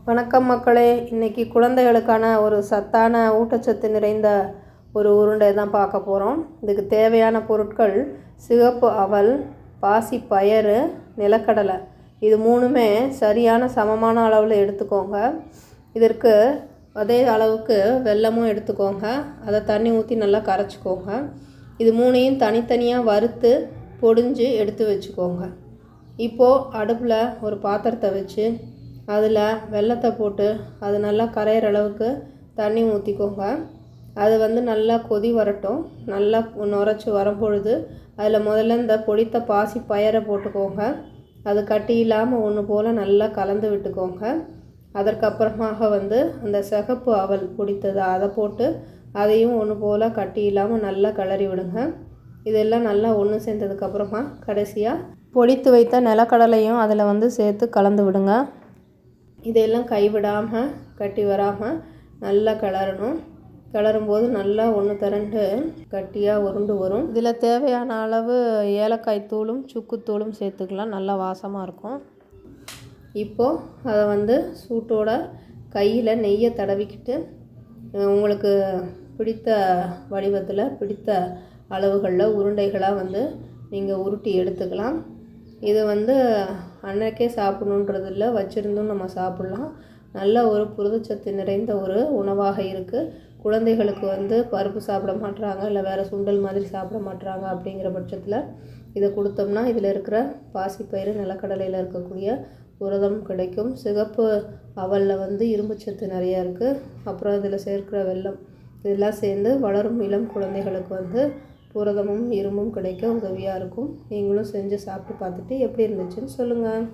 வணக்கம் மக்களே. இன்றைக்கி குழந்தைகளுக்கான ஒரு சத்தான ஊட்டச்சத்து நிறைந்த ஒரு உருண்டை தான் பார்க்க போகிறோம். இதுக்கு தேவையான பொருட்கள் சிகப்பு அவல், பாசி பயறு, நிலக்கடலை. இது மூணுமே சரியான சமமான அளவில் எடுத்துக்கோங்க. இதற்கு அதே அளவுக்கு வெல்லமும் எடுத்துக்கோங்க. அதை தண்ணி ஊற்றி நல்லா கரைச்சிக்கோங்க. இது மூணையும் தனித்தனியாக வறுத்து பொடிஞ்சு எடுத்து வச்சுக்கோங்க. இப்போது அடுப்பில் ஒரு பாத்திரத்தை வச்சு அதில் வெல்லத்தை போட்டு அது நல்லா கரையிற அளவுக்கு தண்ணி ஊற்றிக்கோங்க. அது நல்லா கொதி வரட்டும். நல்லா நுரைச்சி வரும்பொழுது அதில் முதல்ல இந்த பொடித்த பாசி பயரை போட்டுக்கோங்க. அது கட்டி இல்லாமல் ஒன்று போல் நல்லா கலந்து விட்டுக்கோங்க. அதற்கப்புறமாக அந்த சிகப்பு அவல் பொடித்தது அதை போட்டு அதையும் ஒன்று போல் கட்டி இல்லாமல் நல்லா கிளறி விடுங்க. இதெல்லாம் நல்லா ஒன்று சேர்ந்ததுக்கப்புறமா கடைசியாக பொடித்து வைத்த நிலக்கடலையும் அதில் சேர்த்து கலந்து விடுங்க. இதையெல்லாம் கைவிடாமல் கட்டி வராமல் நல்லா கிளறணும். கிளறும்போது நல்லா ஒன்று திரண்டு கட்டியாக உருண்டு வரும். இதில் தேவையான அளவு ஏலக்காய் தூளும் சுக்குத்தூளும் சேர்த்துக்கலாம். நல்லா வாசமாக இருக்கும். இப்போது அதை சூட்டோட கையில் நெய்யை தடவிக்கிட்டு உங்களுக்கு பிடித்த வடிவத்தில் பிடித்த அளவுகளில் உருண்டைகளாக நீங்கள் உருட்டி எடுத்துக்கலாம். இது அன்றைக்கே சாப்பிடணுன்றது இல்லை, வச்சுருந்தும் நம்ம சாப்பிட்லாம். நல்ல ஒரு புரதச்சத்து நிறைந்த ஒரு உணவாக இருக்குது. குழந்தைகளுக்கு பருப்பு சாப்பிட மாட்டுறாங்க, இல்லை வேறு சுண்டல் மாதிரி சாப்பிட மாட்டுறாங்க. அப்படிங்கிற பட்சத்தில் இதை கொடுத்தோம்னா இதில் இருக்கிற பாசிப்பயிறு, நிலக்கடலையில் இருக்கக்கூடிய புரதம் கிடைக்கும். சிகப்பு அவலில் இரும்புச்சத்து நிறையா இருக்குது. அப்புறம் இதில் சேர்க்கிற வெல்லம் இதெல்லாம் சேர்ந்து வளரும் இளம் குழந்தைகளுக்கு புரதமும் இரும்பும் கிடைக்க உதவியாக இருக்கும். நீங்களும் செஞ்சு சாப்பிட்டு பார்த்துட்டு எப்படி இருந்துச்சுன்னு சொல்லுங்கள்.